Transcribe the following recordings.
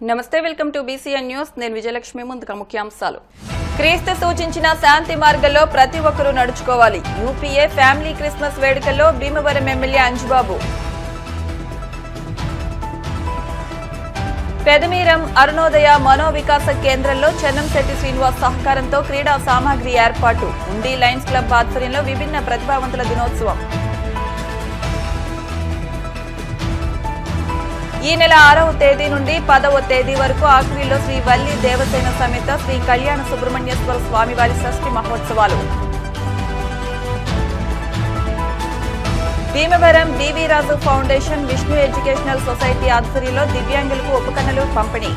నమస్తే, welcome to BCN news. నేను విజయలక్ష్మి. ముందుగా ముఖ్యాంశాలు. క్రీస్తు సూచించిన శాంతి మార్గంలో ప్రతి ఒక్కరూ నడుచుకోవాలి. యూపీఏ ఫ్యామిలీ క్రిస్మస్ వేడుకల్లో భీమవరం ఎమ్మెల్యే అంజుబాబు. పెదమీరం అరుణోదయ మనోవికాస కేంద్రంలో చెన్నంశెట్టి శ్రీనివాస్ సహకారంతో క్రీడా సామాగ్రి ఏర్పాటు. ఉండి లయన్స్ క్లబ్ ఆధ్వర్యంలో విభిన్న ప్రతిభావంతుల దినోత్సవం. ఈ నెల 6వ తేదీ నుండి 10వ తేదీ వరకు ఆఖరిలో శ్రీ వల్లి దేవసేన సమేత శ్రీ కళ్యాణ సుబ్రహ్మణ్యేశ్వర స్వామివారి షష్ఠి మహోత్సవాలు. భీమవరం డివి రాజు ఫౌండేషన్ విష్ణు ఎడ్యుకేషనల్ సొసైటీ ఆధ్వర్యంలో దివ్యాంగులకు ఉపకరణలు పంపిణీ.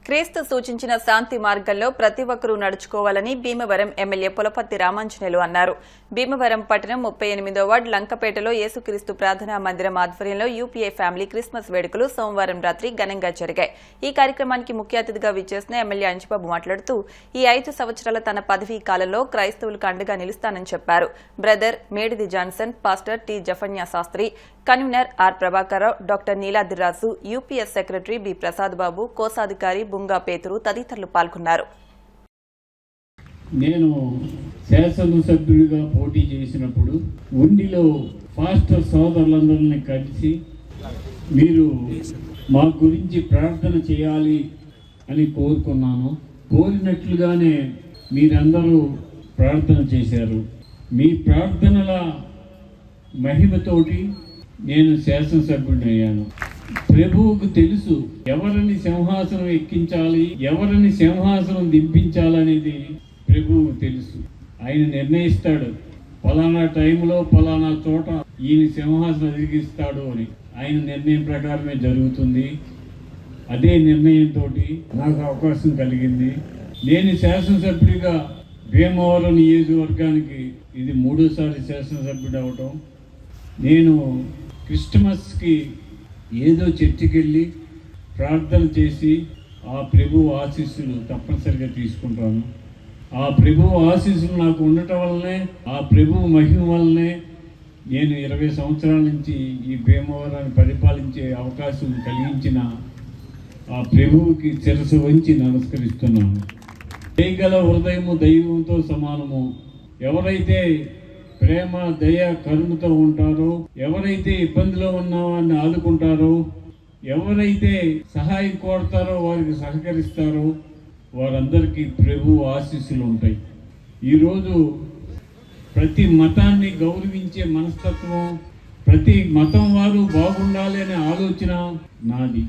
క్రీస్తు సూచించిన శాంతి మార్గంలో ప్రతి ఒక్కరూ నడుచుకోవాలని భీమవరం ఎమ్మెల్యే పులపర్తి రామాంజనేయులు అన్నారు. భీమవరం పట్టణం 38వ వార్డు లంకపేటలో యేసుక్రీస్తు ప్రార్థనా మందిరం ఆధ్వర్యంలో యూపీఏ ఫ్యామిలీ క్రిస్మస్ వేడుకలు సోమవారం రాత్రి ఘనంగా జరిగాయి. ఈ కార్యక్రమానికి ముఖ్య అతిథిగా విచ్చేసిన ఎమ్మెల్యే అంజుబాబు మాట్లాడుతూ ఈ 5 సంవత్సరాల తన పదవీ కాలంలో క్రైస్తవులకు అండగా నిలుస్తానని చెప్పారు. Brother Medidi Johnson, pastor T Zephaniah Sastri, convener R Prabhakararao, doctor Neeladriraju, UPS secretary B Prasad Babu, కోశాధికారి బుంగా పేతురు తదితరులు పాల్గొన్నారు. నేను శాసనసభ్యుడిగా పోటీ చేసినప్పుడు ఉండిలో పాస్టర్ సోదరులందరినీ కలిసి మీరు మా గురించి ప్రార్థన చేయాలి అని కోరుకున్నాను. కోరినట్లుగానే మీరందరూ ప్రార్థన చేశారు. మీ ప్రార్థనల మహిమతోటి నేను శాసనసభ్యుడిని అయ్యాను. ప్రభువుకు తెలుసు ఎవరిని సింహాసనం ఎక్కించాలి, ఎవరిని సింహాసనం దింపించాలనేది ప్రభువుకు తెలుసు. ఆయన నిర్ణయిస్తాడు, ఫలానా టైంలో ఫలానా చోట ఈయన సింహాసనం ఎదిగిస్తాడు అని. ఆయన నిర్ణయం ప్రకారమే జరుగుతుంది. అదే నిర్ణయంతో నాకు అవకాశం కలిగింది. నేను శాసనసభ్యుడిగా భీమవరం నియోజకవర్గానికి ఇది 3వసారి శాసనసభ్యుడు అవటం. నేను క్రిస్మస్కి ఏదో చర్చికి వెళ్ళి ప్రార్థన చేసి ఆ ప్రభువు ఆశీస్సులు తప్పనిసరిగా తీసుకుంటాను. ఆ ప్రభువు ఆశీస్సులు నాకు ఉండటం వల్లనే, ఆ ప్రభువు మహిమ వల్లనే నేను 20 సంవత్సరాల నుంచి ఈ భీమవరాన్ని పరిపాలించే అవకాశం కలిగించిన ఆ ప్రభువుకి శిరస్సు వంచి నమస్కరిస్తున్నాను. దయగల హృదయము దైవంతో సమానము. ఎవరైతే ప్రేమ, దయ, కరుణతో ఉంటారో, ఎవరైతే ఇబ్బందిలో ఉన్నామని ఆదుకుంటారో, ఎవరైతే సహాయం కోరుతారో వారికి సహకరిస్తారో వారందరికీ ప్రభు ఆశీస్సులు ఉంటాయి. ఈరోజు ప్రతి మతాన్ని గౌరవించే మనస్తత్వం, ప్రతి మతం వారు బాగుండాలి అనే ఆలోచన నాది.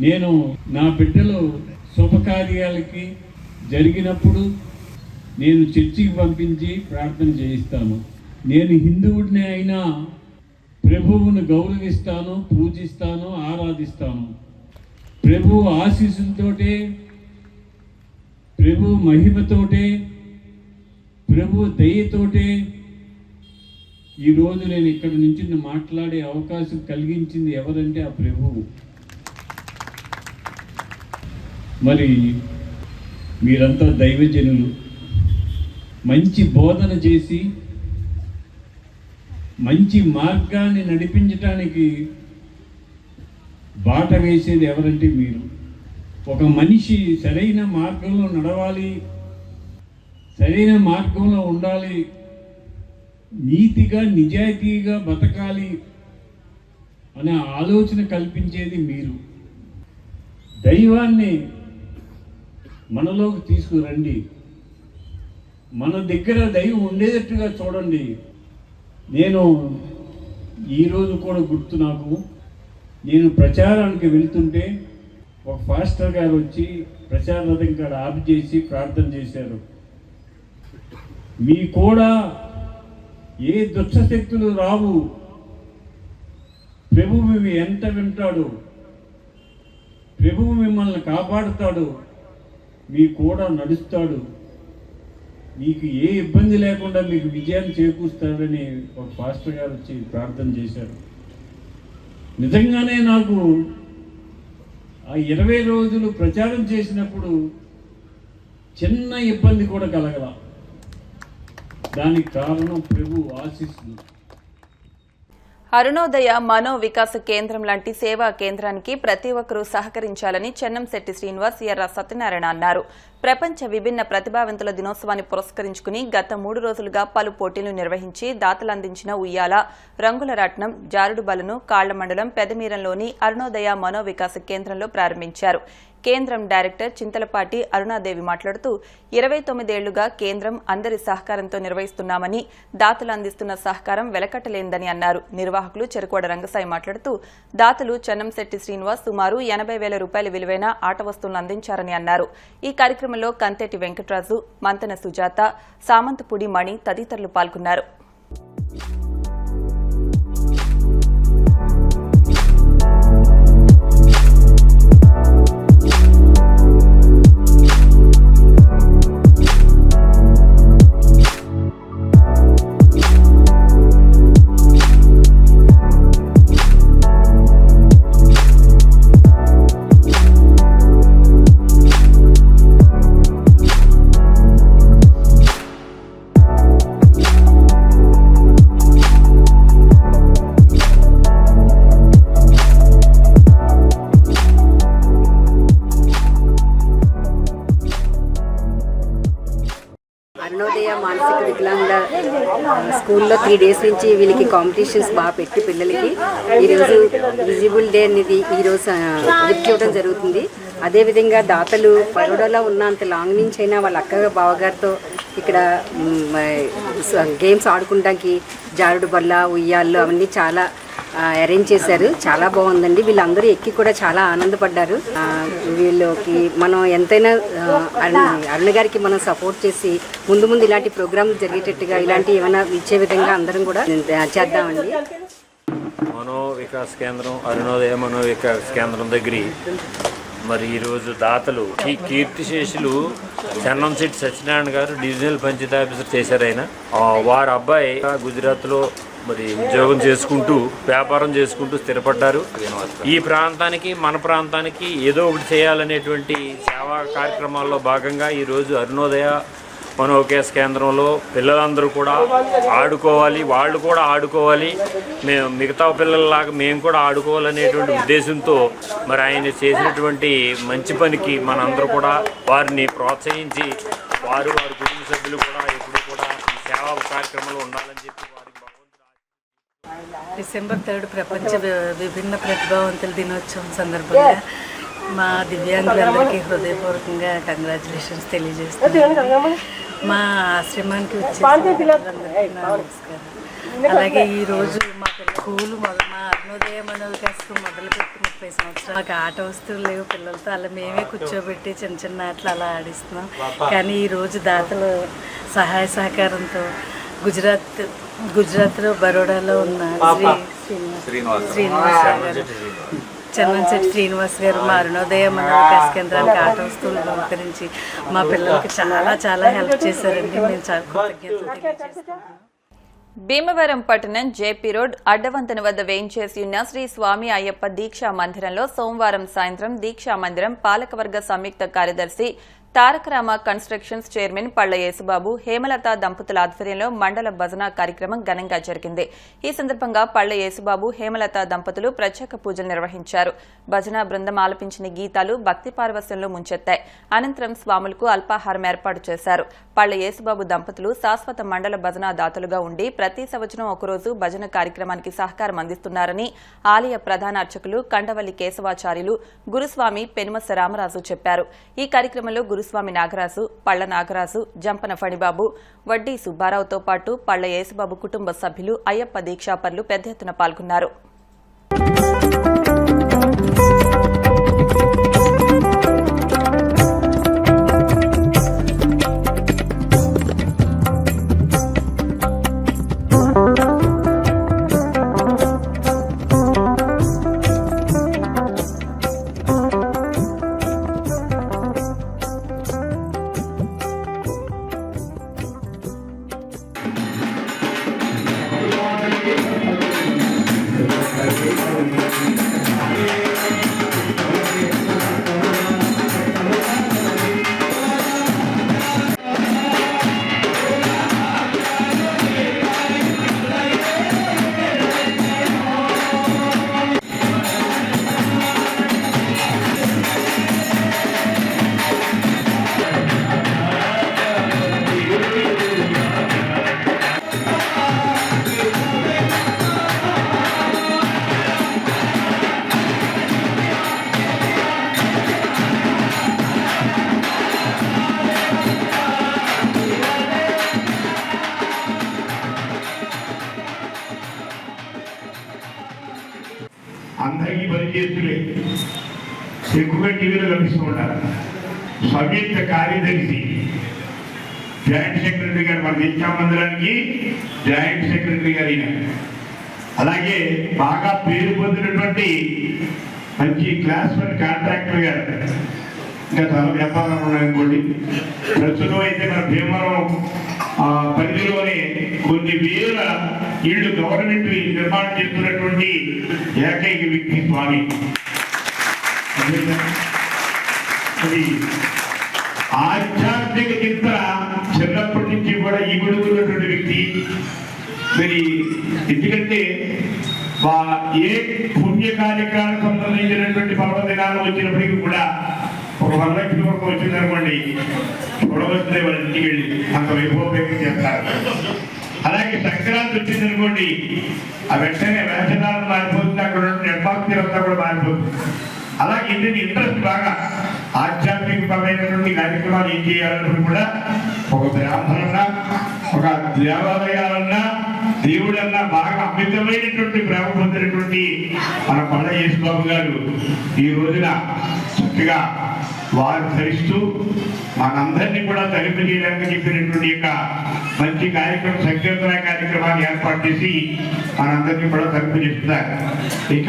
నేను నా బిడ్డలు శుభకార్యాలకి జరిగినప్పుడు నేను చర్చికి పంపించి ప్రార్థన చేయిస్తాను. నేను హిందువుడిని అయినా ప్రభువును గౌరవిస్తాను, పూజిస్తాను, ఆరాధిస్తాను. ప్రభు ఆశీస్సులతోటే, ప్రభు మహిమతోటే, ప్రభు దయతోటే ఈరోజు నేను ఇక్కడ నుంచి మాట్లాడే అవకాశం కలిగించింది ఎవరంటే ఆ ప్రభువు. మరి మీరంతా దైవజనులు. మంచి బోధన చేసి మంచి మార్గాన్ని నడిపించడానికి బాట వేసేది ఎవరంటే మీరు. ఒక మనిషి సరైన మార్గంలో నడవాలి, సరైన మార్గంలో ఉండాలి, నీతిగా నిజాయితీగా బతకాలి అనే ఆలోచన కల్పించేది మీరు. దైవాన్ని మనలోకి తీసుకురండి. మన దగ్గర దైవం ఉండేటట్టుగా చూడండి. నేను ఈరోజు కూడా గుర్తు నాకు, నేను ప్రచారానికి వెళ్తుంటే ఒక పాస్టర్ గారు వచ్చి ప్రచార రథం కాడ ఆపి చేసి ప్రార్థన చేశారు. మీ కూడా ఏ దుష్టశక్తులు రావు, ప్రభువు మీ ఎంత వింటాడు, ప్రభువు మిమ్మల్ని కాపాడుతాడు, మీ కూడా నడుస్తాడు, మీకు ఏ ఇబ్బంది లేకుండా మీకు విజయాన్ని చేకూరుస్తాడని ఒక పాస్టర్ గారు వచ్చి ప్రార్థన చేశారు. నిజంగానే నాకు ఆ 20 రోజులు ప్రచారం చేసినప్పుడు చిన్న ఇబ్బంది కూడా కలగల. దానికి కారణం ప్రభు ఆశీస్సులు. అరుణోదయ మనో వికాస కేంద్రం లాంటి సేవా కేంద్రానికి ప్రతి ఒక్కరూ సహకరించాలని చెన్నంశెట్టి శ్రీనివాస్ ఎర్ర సత్యనారాయణ అన్నారు. ప్రపంచ విభిన్న ప్రతిభావంతుల దినోత్సవాన్ని పురస్కరించుకుని గత 3 రోజులుగా పలు పోటీలు నిర్వహించి దాతలందించిన ఉయ్యాల, రంగుల రాట్నం, జారుడు బలను కాళ్ల మండలం పెదమీరంలోని అరుణోదయ మనో వికాస కేంద్రంలో ప్రారంభించారు. కేంద్రం డైరెక్టర్ చింతలపాటి అరుణాదేవి మాట్లాడుతూ 29 ఏళ్లుగా కేంద్రం అందరి సహకారంతో నిర్వహిస్తున్నామని, దాతలు అందిస్తున్న సహకారం వెలకట్టలేందని అన్నారు. నిర్వాహకులు చెరుకోడ రంగసాయి మాట్లాడుతూ దాతలు చెన్నంశెట్టి శ్రీనివాస్ సుమారు 80,000 రూపాయల విలువైన ఆట వస్తువులను అందించారని అన్నారు. ఈ కార్యక్రమంలో కంతేటి వెంకటరాజు, మంతన సుజాత, సామంతపూడి మణి తదితరులు పాల్గొన్నారు. అరుణోదయ మానసిక వికలాంగుల స్కూల్లో 3 డేస్ నుంచి వీళ్ళకి కాంపిటీషన్స్ బాగా పెట్టి పిల్లలకి ఈరోజు విజిబుల్ డే అనేది ఈరోజు గిఫ్ట్ ఇవ్వడం జరుగుతుంది. అదేవిధంగా దాతలు బరోడాలో ఉన్నంత లాంగ్ నుంచి అయినా వాళ్ళ అక్క బావగారితో ఇక్కడ గేమ్స్ ఆడుకోవడానికి జారుడు బల్ల, ఉయ్యాళ్ళు అవన్నీ చాలా అరేంజ్ చేశారు. చాలా బాగుందండి. వీళ్ళందరూ ఎక్కి కూడా చాలా ఆనందపడ్డారు. వీళ్ళకి మనం ఎంతైనా అరుణ గారికి మనం సపోర్ట్ చేసి ముందు ఇలాంటి ప్రోగ్రామ్ జరిగేటట్టుగా ఇలాంటి ఏమైనా ఇచ్చే విధంగా అందరం కూడా చేద్దామండి. మనో వికాస్ కేంద్రం, అరుణోదయ మనో వికాస్ కేంద్రం దగ్గర మరి ఈరోజు దాతలు ఈ కీర్తిశేషులు చెన్నంశెట్టి సత్యనారాయణ గారు డివిజనల్ పంచాయతీ ఆఫీసర్ చేశారు. ఆయన వారి అబ్బాయి గుజరాత్లో మరి ఉద్యోగం చేసుకుంటూ వ్యాపారం చేసుకుంటూ స్థిరపడ్డారు. ఈ ప్రాంతానికి మన ప్రాంతానికి ఏదో ఒకటి చేయాలనేటువంటి సేవా కార్యక్రమాల్లో భాగంగా ఈరోజు అరుణోదయ మనో వికాస్ కేంద్రంలో పిల్లలందరూ కూడా ఆడుకోవాలి, వాళ్ళు కూడా ఆడుకోవాలి, మేము మిగతా పిల్లలలాగా మేము కూడా ఆడుకోవాలనేటువంటి ఉద్దేశంతో మరి ఆయన చేసినటువంటి మంచి పనికి మనందరూ కూడా వారిని ప్రోత్సహించి వారి కుటుంబ సభ్యులు కూడా ఎప్పుడు కూడా ఈ సేవా కార్యక్రమంలో ఉండాలని చెప్పి డిసెంబర్ 3 ప్రపంచ విభిన్న ప్రతిభావంతుల దినోత్సవం సందర్భంగా మా దివ్యాంగులందరికీ హృదయపూర్వకంగా కంగ్రాచులేషన్స్ తెలియజేస్తున్నాను. మా ఆశ్రమానికి వచ్చే నమస్కారం. అలాగే ఈరోజు మా స్కూల్ మా అరుణోదయ మనో వికాసం మొదలుపెట్టి 30 సంవత్సరాలు. మాకు ఆట వస్తువులు లేవు, పిల్లలతో అలా మేమే కూర్చోబెట్టి చిన్న ఆటలు అలా ఆడిస్తున్నాం. కానీ ఈరోజు దాతల సహాయ సహకారంతో గుజరాత్లో బరోడాలో ఉన్న శ్రీనివాస్ గారు, చెన్నంశెట్టి శ్రీనివాస్ గారు మా అరుణోదయ మనో వికాస్ కేంద్రానికి ఆట వస్తువులు బహుకరించి మా పిల్లలకి చాలా హెల్ప్ చేశారండి. మేము చాలా కృతజ్ఞతలు తెలియజేస్తున్నాం. భీమవరం పట్టణం జేపీ రోడ్ అడ్డవంతెన వద్ద వేయించేసి ఉన్న శ్రీ స్వామి అయ్యప్ప దీక్షా మందిరంలో సోమవారం సాయంత్రం దీక్షా మందిరం పాలకవర్గ సంయుక్త కార్యదర్శి తారకరామ కన్స్ట్రక్షన్స్ చైర్మన్ పళ్ల యేసుబాబు, హేమలత దంపతుల ఆధ్వర్యంలో మండల భజన కార్యక్రమం ఘనంగా జరిగింది. ఈ సందర్భంగా పళ్ల యేసుబాబు, హేమలత దంపతులు ప్రత్యేక పూజలు నిర్వహించారు. భజన బృందం ఆలపించిన గీతాలు భక్తి పార్వశ్యంలో ముంచెత్తాయి. అనంతరం స్వాములకు అల్పాహారం ఏర్పాటు చేశారు. పళ్ల యేసుబాబు దంపతులు శాశ్వత మండల భజన దాతలుగా ఉండి ప్రతి సంవత్సరం ఒకరోజు భజన కార్యక్రమానికి సహకారం అందిస్తున్నారని ఆలయ ప్రధాన అర్చకులు కండవల్లి కేశవాచార్యులు గురుస్వామి పెనుమస రామరాజు చెప్పారు. ఈ కార్యక్రమంలో గురుస్వామి నాగరాజు, పళ్ల నాగరాజు, జంపన ఫణిబాబు, వడ్డీ సుబ్బారావుతో పాటు పళ్ల యేసుబాబు కుటుంబ సభ్యులు, అయ్యప్ప దీక్షాపరులు పెద్ద ఎత్తున పాల్గొన్నారు. ఎక్కువగా టీవీలో కనిపిస్తూ ఉంటారు. సంయుక్త కార్యదర్శి జాయింట్ సెక్రటరీ గారు మన విద్యామందిరానికి జాయింట్ సెక్రటరీ గారు అయిన, అలాగే బాగా పేరు పొందినటువంటి మంచి క్లాస్ 1 కాంట్రాక్టర్ గారు, ఇంకా చాలా వ్యాపారాలు ఉన్నాయనుకోండి. ప్రస్తుతం అయితే మన భీమవరం పరిధిలోనే కొన్ని వేల ఇళ్ళు గవర్నమెంట్ నిర్మాణం చేస్తున్నటువంటి ఏకైక వ్యక్తి స్వామి. అది ఆధ్యాత్మిక చింతన చిన్నప్పటి నుంచి కూడా ఇగుడుతున్నటువంటి వ్యక్తి. మరి ఎందుకంటే ఏ పుణ్య కార్యక్రమాలకు సంబంధించినటువంటి పర్వదినాలు వచ్చినప్పటికీ కూడా ఒక వరలక్ష్మి వరకు వచ్చిందనుకోండి, చూడవలసిన వాళ్ళ ఇంటికి వెళ్ళి అంత వైభవపేక్షం చేస్తారు. అలాగే సంక్రాంతి వచ్చిందనుకోండి, ఆ వెంటనే వేషధారణ మారిపోతుంది, అక్కడ నిర్మాక్తి అంతా కూడా మారిపోతుంది. అలాగే ఇంటిని ఇంట్రెస్ట్ బాగా ఆధ్యాత్మికమైనటువంటి కార్యక్రమాలు ఏం చేయాలన్నప్పుడు కూడా ఒక బ్రాహ్మణన్నా ఒక దేవాలయాలన్నా దేవుడన్నా బాగా అమితమైనటువంటి ప్రేమ పొందినటువంటి మన కొండ యేసుబాబు గారు ఈ రోజున చక్కగా వారు ధరిస్తూ మనందరినీ కూడా తరింపు చేయడానికి చెప్పినటువంటి యొక్క మంచి కార్యక్రమం, సంకీర్తన కార్యక్రమాన్ని ఏర్పాటు చేసి మనందరినీ కూడా తరింపు చేస్తున్నారు. ఇక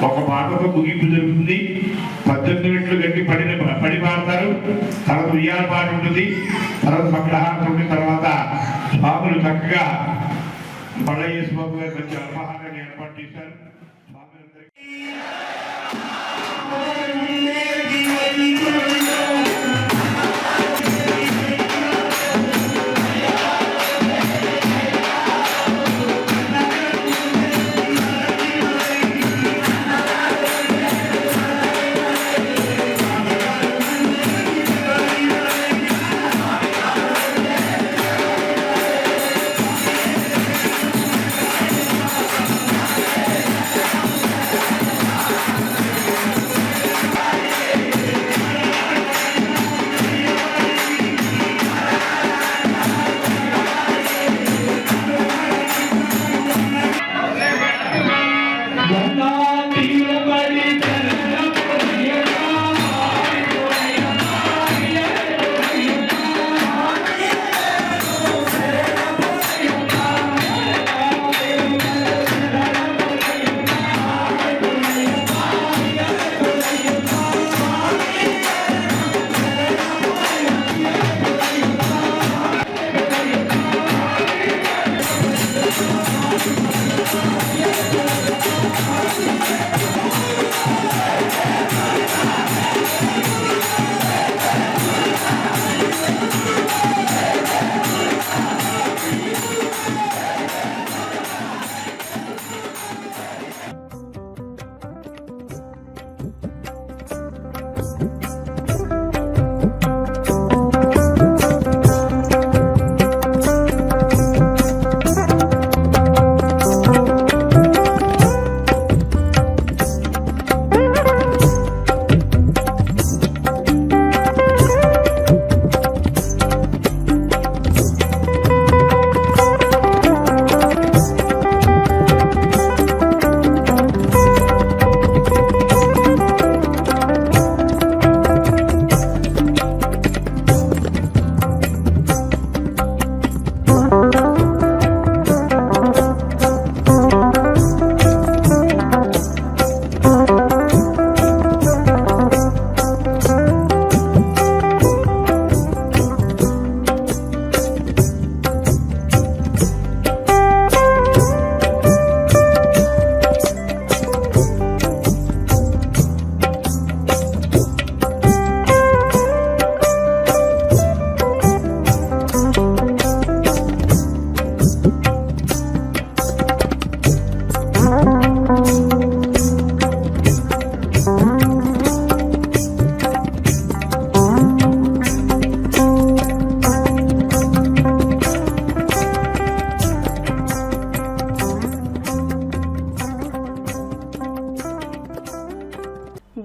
ఒక పాటతో ముగింపు జరుగుతుంది. 18 గంటలు గట్టి పడి పాడతారు, తర్వాత ఉయ్యాల పాట ఉంటుంది, తర్వాత మంగళహారతి ఉంటుంది, తర్వాత స్వాములు చక్కగా కొండ యేసుబాబు గారు మంచి అల్పాహారాన్ని ఏర్పాటు చేశారు.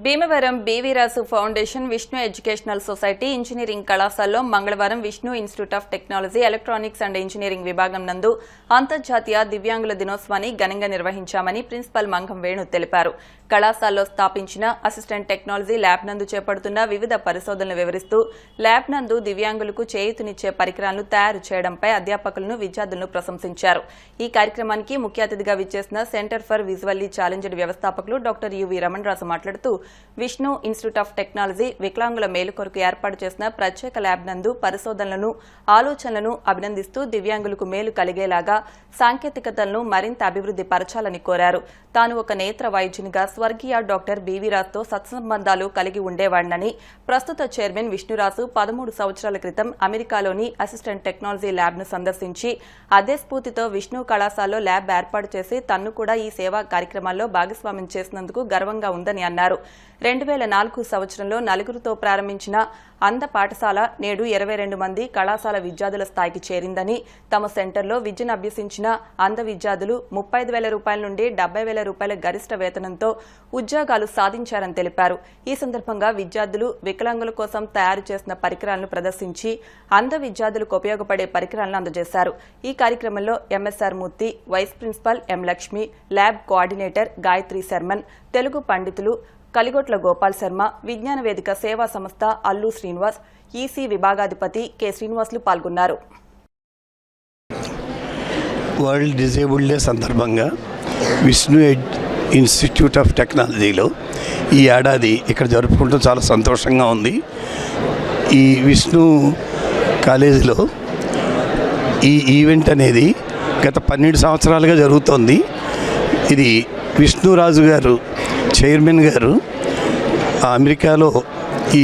Bhimavaram B V Raju foundation, Vishnu educational society engineering కళాశాలలో మంగళవారం Vishnu institute of technology, electronics and engineering విభాగం నందు అంతర్జాతీయ దివ్యాంగుల దినోత్సవాన్ని ఘనంగా నిర్వహించామని ప్రిన్సిపల్ మంగం వేణు తెలిపారు. కళాశాలలో స్థాపించిన అసిస్టెంట్ టెక్నాలజీ ల్యాబ్ నందు చేపడుతున్న వివిధ పరిశోధనలు వివరిస్తూ ల్యాబ్ నందు దివ్యాంగులకు చేయూతనిచ్చే పరికరాలను తయారు చేయడంపై అధ్యాపకులను విద్యార్థులను ప్రశంసించారు. ఈ కార్యక్రమానికి ముఖ్య అతిథిగా విచ్చేసిన సెంటర్ ఫర్ విజువల్లీ ఛాలెంజ్డ్ వ్యవస్థాపకులు డాక్టర్ యువి రమణరాజు మాట్లాడుతూ విష్ణు ఇన్స్టిట్యూట్ ఆఫ్ టెక్నాలజీ వికలాంగుల మేలు కొరకు ఏర్పాటు చేసిన ప్రత్యేక ల్యాబ్ నందు పరిశోధనలను ఆలోచనలను అభినందిస్తూ దివ్యాంగులకు మేలు కలిగేలాగా సాంకేతికతలను మరింత అభివృద్ధి పరచాలని కోరారు. తాను ఒక నేత్ర వైద్యునిగా స్వర్గీయ డాక్టర్ బీవీరాజుతో సత్సంబంధాలు కలిగి ఉండేవాడినని, ప్రస్తుత చైర్మన్ విష్ణురాజు 13 సంవత్సరాల క్రితం అమెరికాలోని అసిస్టెంట్ టెక్నాలజీ ల్యాబ్ను సందర్శించి అదే స్ఫూర్తితో విష్ణు కళాశాలలో ల్యాబ్ ఏర్పాటు చేసి తన్ను కూడా ఈ సేవా కార్యక్రమాల్లో భాగస్వామ్యం చేసినందుకు గర్వంగా ఉందని అన్నారు. 2004 సంవత్సరంలో నలుగురితో ప్రారంభించిన అంధ పాఠశాల నేడు 22 మంది కళాశాల విద్యార్థుల స్థాయికి చేరిందని, తమ సెంటర్లో విద్యను అభ్యసించిన అంధ విద్యార్థులు 35,000 రూపాయల నుండి 70,000 రూపాయల గరిష్ట వేతనంతో ఉద్యోగాలు సాధించారని తెలిపారు. ఈ సందర్భంగా విద్యార్థులు వికలాంగుల కోసం తయారు చేసిన పరికరాలను ప్రదర్శించి అంధ విద్యార్థులకు ఉపయోగపడే పరికరాలను అందజేశారు. ఈ కార్యక్రమంలో MSR Murthy, vice principal M Lakshmi, lab coordinator Gayatri Sharman, Telugu పండితులు కలిగొట్ల గోపాల్ శర్మ, విజ్ఞాన వేదిక సేవా సంస్థ అల్లు శ్రీనివాస్, ఈసీ విభాగాధిపతి కె శ్రీనివాసులు పాల్గొన్నారు. వరల్డ్ డిజేబుల్డ్ డే సందర్భంగా విష్ణు ఇన్స్టిట్యూట్ ఆఫ్ టెక్నాలజీలో ఈ ఏడాది ఇక్కడ జరుపుకుంటూ చాలా సంతోషంగా ఉంది. ఈ విష్ణు కాలేజీలో ఈ ఈవెంట్ అనేది గత 12 సంవత్సరాలుగా జరుగుతోంది. ఇది విష్ణురాజు గారు చైర్మన్ గారు అమెరికాలో ఈ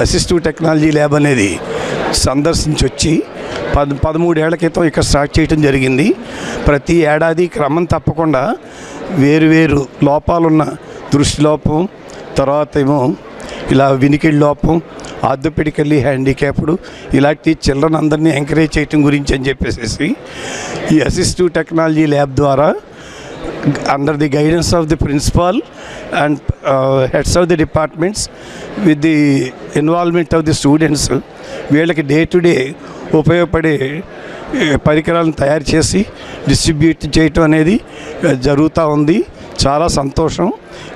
అసిస్టివ్ టెక్నాలజీ ల్యాబ్ అనేది సందర్శించి వచ్చి 13 ఏళ్ల క్రితం ఇక్కడ స్టార్ట్ చేయడం జరిగింది. ప్రతి ఏడాది క్రమం తప్పకుండా వేరు లోపాలున్న దృష్టి లోపం, తర్వాత ఏమో ఇలా వినికిడి లోపం, ఆర్థోపెడికల్లీ హ్యాండిక్యాప్డ్ ఇలాంటి చిల్డ్రన్ అందరినీ ఎంకరేజ్ చేయటం గురించి అని చెప్పేసి ఈ అసిస్టివ్ టెక్నాలజీ ల్యాబ్ ద్వారా under the guidance of the principal and heads of the departments with the involvement of the students వీళ్ళకి డే టు డే ఉపయోగపడే పరికరాలను తయారు చేసి డిస్ట్రిబ్యూట్ చేయటం అనేది జరుగుతూ ఉంది. చాలా సంతోషం.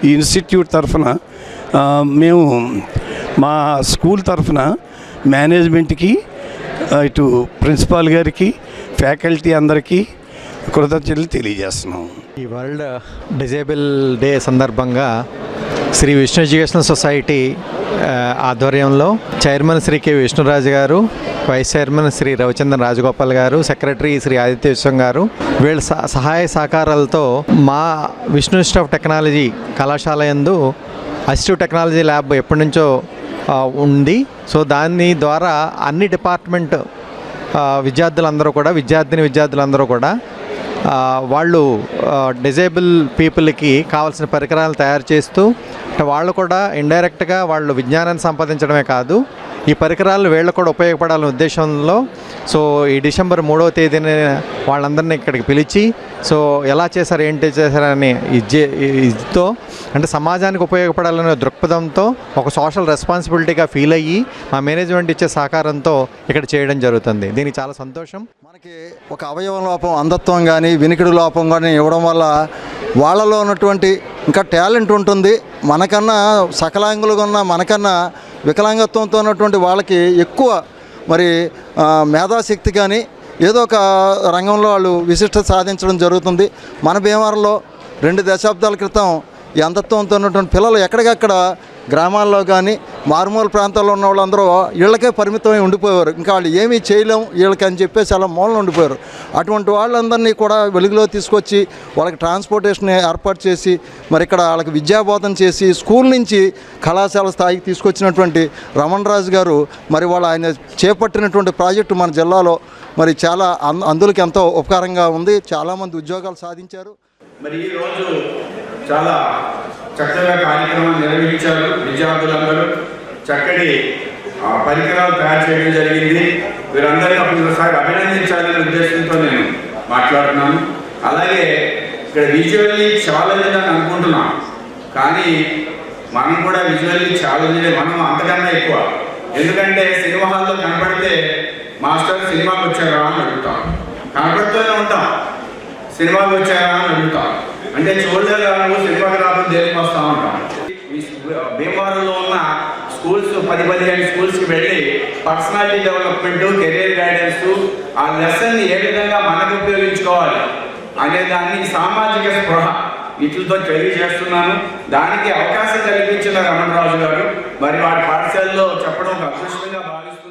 ఈ ఇన్స్టిట్యూట్ తరఫున మేము మా స్కూల్ తరఫున మేనేజ్మెంట్కి, ఇటు ప్రిన్సిపాల్ గారికి, ఫ్యాకల్టీ అందరికీ కృతజ్ఞతలు తెలియజేస్తున్నాం. ఈ వరల్డ్ డిజేబుల్ డే సందర్భంగా శ్రీ విష్ణు ఎడ్యుకేషనల్ సొసైటీ ఆధ్వర్యంలో చైర్మన్ శ్రీ కె విష్ణురాజు గారు, వైస్ చైర్మన్ శ్రీ రవిచంద్రన్ రాజగోపాల్ గారు, సెక్రటరీ శ్రీ ఆదిత్య విశ్వం గారు, వీళ్ళ సహాయ సహకారాలతో మా విష్ణు ఇన్స్టిట్యూట్ ఆఫ్ టెక్నాలజీ కళాశాల యందు అసిస్టివ్ టెక్నాలజీ ల్యాబ్ ఎప్పటి నుంచో ఉంది. సో దాని ద్వారా అన్ని డిపార్ట్మెంట్ విద్యార్థులందరూ కూడా వాళ్ళు డిజేబుల్ పీపుల్కి కావాల్సిన పరికరాలు తయారు చేస్తూ వాళ్ళు కూడా ఇండైరెక్ట్గా వాళ్ళు విజ్ఞానాన్ని సంపాదించడమే కాదు, ఈ పరికరాలు వీళ్ళకు కూడా ఉపయోగపడాలనే ఉద్దేశంలో సో ఈ డిసెంబర్ 3వ తేదీన వాళ్ళందరినీ ఇక్కడికి పిలిచి సో ఎలా చేశారు ఏంటి చేశారని ఇదితో అంటే సమాజానికి ఉపయోగపడాలనే దృక్పథంతో ఒక సోషల్ రెస్పాన్సిబిలిటీగా ఫీల్ అయ్యి మా మేనేజ్మెంట్ ఇచ్చే సహకారంతో ఇక్కడ చేయడం జరుగుతుంది. దీనికి చాలా సంతోషం. మనకి ఒక అవయవ లోపం, అంధత్వం కానీ వినికిడి లోపం కానీ ఇవ్వడం వల్ల వాళ్ళలో ఉన్నటువంటి ఇంకా టాలెంట్ ఉంటుంది. మనకన్నా సకలాంగులుగా ఉన్న మనకన్నా వికలాంగత్వంతో ఉన్నటువంటి వాళ్ళకి ఎక్కువ మరి మేధాశక్తి కానీ ఏదో ఒక రంగంలో వాళ్ళు విశిష్టత సాధించడం జరుగుతుంది. మన భీమవరంలో 2 దశాబ్దాల క్రితం ఈ అంధత్వంతో ఉన్నటువంటి పిల్లలు ఎక్కడికక్కడ గ్రామాల్లో కానీ మారుమూల ప్రాంతాల్లో ఉన్న వాళ్ళందరూ వీళ్ళకే పరిమితమై ఉండిపోయేవారు. ఇంకా వాళ్ళు ఏమీ చేయలేం వీళ్ళకి అని చెప్పేసి అలా మూలన ఉండిపోయారు. అటువంటి వాళ్ళందరినీ కూడా వెలుగులో తీసుకొచ్చి వాళ్ళకి ట్రాన్స్పోర్టేషన్ ఏర్పాటు చేసి మరి ఇక్కడ వాళ్ళకి విద్యాబోధన చేసి స్కూల్ నుంచి కళాశాల స్థాయికి తీసుకొచ్చినటువంటి రమణరాజు గారు మరి ఆయన చేపట్టినటువంటి ప్రాజెక్టు మన జిల్లాలో మరి చాలా అందులకి ఎంతో ఉపకారంగా ఉంది. చాలామంది ఉద్యోగాలు సాధించారు. మరి ఈరోజు చాలా చక్కగా కార్యక్రమాలు నిర్వహించారు. విద్యార్థులందరూ చక్కటి పరికరాలు తయారు చేయడం జరిగింది. వీరందరినీ ఒకసారి అభినందించాలనే ఉద్దేశంతో నేను మాట్లాడుతున్నాను. అలాగే ఇక్కడ విజువల్లీ ఛాలెంజ్ అని అనుకుంటున్నాం, కానీ మనం కూడా విజువల్లీ ఛాలెంజ్ మనం అంతకన్నా ఎక్కువ. ఎందుకంటే సినిమా హాల్లో కనపడితే మాస్టర్ సినిమాకి వచ్చారా అని అడుగుతాం, కనపడుతూనే ఉంటాం, సినిమాకి వచ్చారా అని అడుగుతాం. అంటే చూడలేము సినిమాగ్రాఫర్ దేనికి వస్తూ ఉంటాం. భీమవరంలో ఉన్న స్కూల్స్ 10-15 స్కూల్స్కి వెళ్ళి పర్సనాలిటీ డెవలప్మెంట్, కెరీర్ గైడెన్స్, ఆ లెసన్ని ఏ విధంగా మనకు ఉపయోగించుకోవాలి అనే దాన్ని సామాజిక స్పృహ వీటితో తెలియజేస్తున్నాను. దానికి అవకాశం కల్పించిన రమణరాజు గారు మరి వారి పాఠశాలలో చెప్పడం ఒక అదృష్టంగా భావిస్తున్నాను.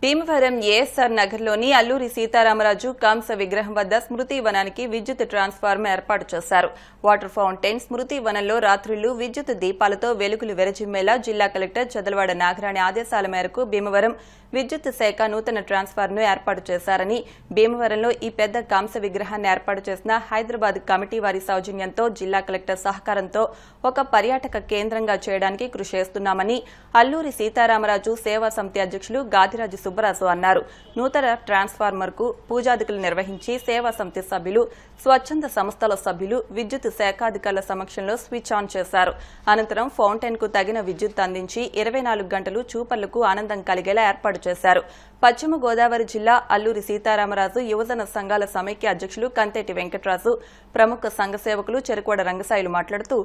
భీమవరం ఏఎస్ఆర్ నగర్లోని అల్లూరి సీతారామరాజు కాంస విగ్రహం వద్ద స్మృతి వనానికి విద్యుత్ ట్రాన్స్ఫార్మర్ ఏర్పాటు చేశారు. వాటర్ ఫౌంటైన్, స్మృతి వనంలో రాత్రుళ్లు విద్యుత్ దీపాలతో వెలుగులు వెరజిమ్మేలా జిల్లా కలెక్టర్ చదలవాడ నాగరాణి ఆదేశాల మేరకు భీమవరం విద్యుత్ శాఖ నూతన ట్రాన్స్ఫార్మర్ను ఏర్పాటు చేశారని, భీమవరంలో ఈ పెద్ద కాంస విగ్రహాన్ని ఏర్పాటు చేసిన హైదరాబాద్ కమిటీ వారి సౌజన్యంతో జిల్లా కలెక్టర్ సహకారంతో ఒక పర్యాటక కేంద్రంగా చేయడానికి కృషి చేస్తున్నామని అల్లూరి సీతారామరాజు సేవా సమితి అధ్యక్షులు గాదిరాజు సుబ్బరాజు అన్నారు. నూతన ట్రాన్స్ఫార్మర్కు పూజాదికులు నిర్వహించి సేవా సమితి సభ్యులు, స్వచ్ఛంద సంస్థల సభ్యులు విద్యుత్ శాఖాధికారుల సమక్షంలో స్విచ్ ఆన్ చేశారు. అనంతరం ఫౌంటైన్ కు తగిన విద్యుత్ అందించి 24 గంటలు చూపర్లకు ఆనందం కలిగేలా ఏర్పాటు చేశారు. పశ్చిమ గోదావరి జిల్లా అల్లూరి సీతారామరాజు యువజన సంఘాల సమైక్య అధ్యక్షులు కంతేటి వెంకటరాజు, ప్రముఖ సంఘ సేవకులు చెరుకోడ రంగసాయిలు మాట్లాడుతూ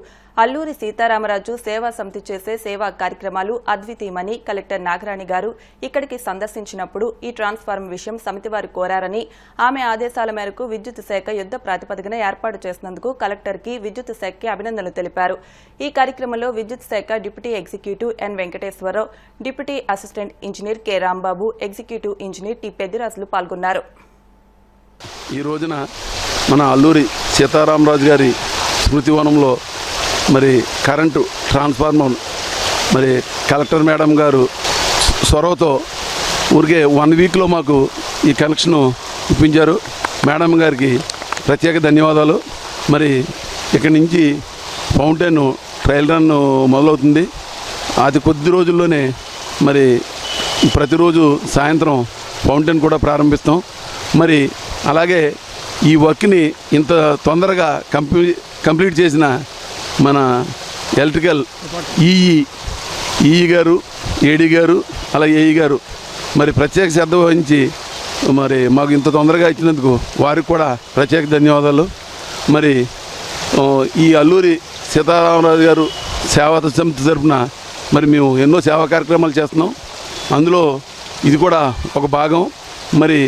అల్లూరి సీతారామరాజు సేవా సమితి చేసే సేవా కార్యక్రమాలు అద్వితీయమని కలెక్టర్ నాగరాణి గారు ఇక్కడికి సందర్శించినప్పుడు ఈ ట్రాన్స్ఫార్మర్ విషయం సమితి వారు కోరారని, ఆమె ఆదేశాల మేరకు విద్యుత్ శాఖ యుద్ధ ప్రాతిపదికన ఏర్పాటు చేసినందుకు కలెక్టర్కి విద్యుత్ శాఖకి అభినందనలు తెలిపారు. ఈ కార్యక్రమంలో విద్యుత్ శాఖ deputy executive N Venkateswararao, deputy assistant engineer K Rambabu, executive engineer T Peddirajulu పాల్గొన్నారు. ఈ రోజున మన అల్లూరి సీతారామరాజు గారి స్మృతివనంలో మరి కరెంటు ట్రాన్స్ఫార్మర్ మరి కలెక్టర్ మేడం గారు చొరవతో ఊరికే 1 వీక్లో మాకు ఈ కనెక్షను ఇప్పించారు. మేడం గారికి ప్రత్యేక ధన్యవాదాలు. మరి ఇక్కడి నుంచి ఫౌంటైన్ ట్రయల్ రన్ మొదలవుతుంది. అది కొద్ది రోజుల్లోనే మరి ప్రతిరోజు సాయంత్రం ఫౌంటైన్ కూడా ప్రారంభిస్తాం. మరి అలాగే ఈ వర్క్ని ఇంత తొందరగా కంప్లీట్ చేసిన మన ఎలక్ట్రికల్ ఈఈ గారు, ఏడీ గారు, అలాగే ఏఈ గారు మరి ప్రత్యేక శ్రద్ధ వహించి మరి మాకు ఇంత తొందరగా ఇచ్చినందుకు వారికి కూడా ప్రత్యేక ధన్యవాదాలు. మరి ఈ అల్లూరి సీతారామరాజు గారు సేవా సమితి తరఫున మరి మేము ఎన్నో సేవా కార్యక్రమాలు చేస్తున్నాం. అందులో ఇది కూడా ఒక భాగం. మరి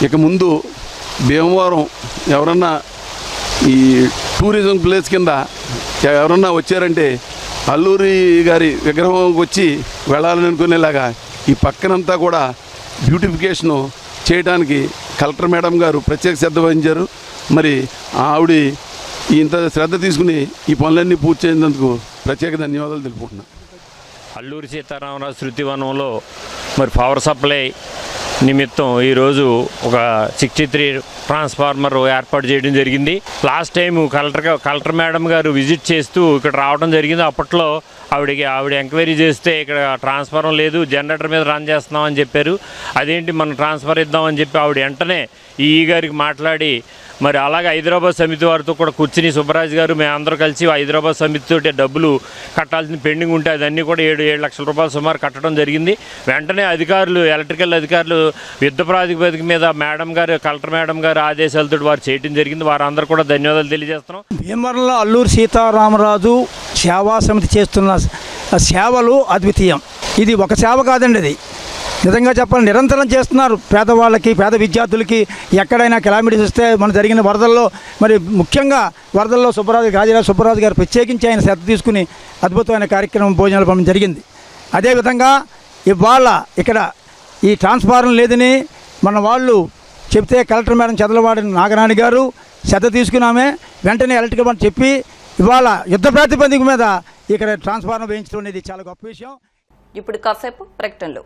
ఇక ముందు భీమవరం ఎవరన్నా ఈ టూరిజం ప్లేస్ కింద ఎవరన్నా వచ్చారంటే అల్లూరి గారి విగ్రహం వచ్చి వెళ్ళాలని అనుకునేలాగా ఈ పక్కనంతా కూడా బ్యూటిఫికేషను చేయడానికి కలెక్టర్ మేడం గారు ప్రత్యేక శ్రద్ధ వహించారు. మరి ఆవిడ ఇంత శ్రద్ధ తీసుకుని ఈ పనులన్నీ పూర్తి చేసినందుకు ప్రత్యేక ధన్యవాదాలు తెలుపుకుంటున్నాను. అల్లూరి సీతారామరాజు స్మృతివనంలో మరి పవర్ సప్లై నిమిత్తం ఈరోజు ఒక 63 ట్రాన్స్ఫార్మర్ ఏర్పాటు చేయడం జరిగింది. లాస్ట్ టైం కలెక్టర్ మేడం గారు విజిట్ చేస్తూ ఇక్కడ రావడం జరిగింది. అప్పట్లో ఆవిడ ఎంక్వైరీ చేస్తే ఇక్కడ ట్రాన్స్ఫార్మర్ లేదు, జనరేటర్ మీద రన్ చేస్తున్నామని చెప్పారు. అదేంటి మనం ట్రాన్స్ఫర్ ఇద్దామని చెప్పి ఆవిడ వెంటనే ఈఈ గారికి మాట్లాడి మరి అలాగే హైదరాబాద్ సమితి వారితో కూడా కూర్చుని సుబ్బరాజు గారు మేమందరూ కలిసి హైదరాబాద్ సమితితో డబ్బులు కట్టాల్సిన పెండింగ్ ఉంటే అదన్నీ కూడా 7 లక్షల రూపాయలు సుమారు కట్టడం జరిగింది. వెంటనే అధికారులు, ఎలక్ట్రికల్ అధికారులు యుద్ధ ప్రాతిపదిక మీద మేడం గారు, కలెక్టర్ మేడం గారు ఆదేశాలతో వారు చేయడం జరిగింది. వారందరూ కూడా ధన్యవాదాలు తెలియజేస్తున్నాం. భీమవరంలో అల్లూరి సీతారామరాజు సేవా సమితి చేస్తున్న సేవలు అద్వితీయం. ఇది ఒక సేవ కాదండి, ఇది నిజంగా చెప్పాలి నిరంతరం చేస్తున్నారు. పేదవాళ్ళకి, పేద విద్యార్థులకి ఎక్కడైనా కెలామిటీస్ వస్తే మన జరిగిన వరదల్లో మరి ముఖ్యంగా వరదల్లో గాదిరాజు సుబ్బరాజు గారు ప్రత్యేకించి ఆయన శ్రద్ధ తీసుకుని అద్భుతమైన కార్యక్రమం భోజనాలు పంపడం జరిగింది. అదేవిధంగా ఇవాళ ఇక్కడ ఈ ట్రాన్స్ఫార్మర్ లేదని మన వాళ్ళు చెప్తే కలెక్టర్ మేడం చదలవాడి నాగరాణి గారు శ్రద్ధ తీసుకున్నామే వెంటనే ఎలక్ట్రికల్ అని చెప్పి ఇవాళ యుద్ధ ప్రాతిపదిక మీద ఇక్కడ ట్రాన్స్ఫార్మర్ వేయించడం అనేది చాలా గొప్ప విషయం. ఇప్పుడు కాసేపు ప్రకటనలు.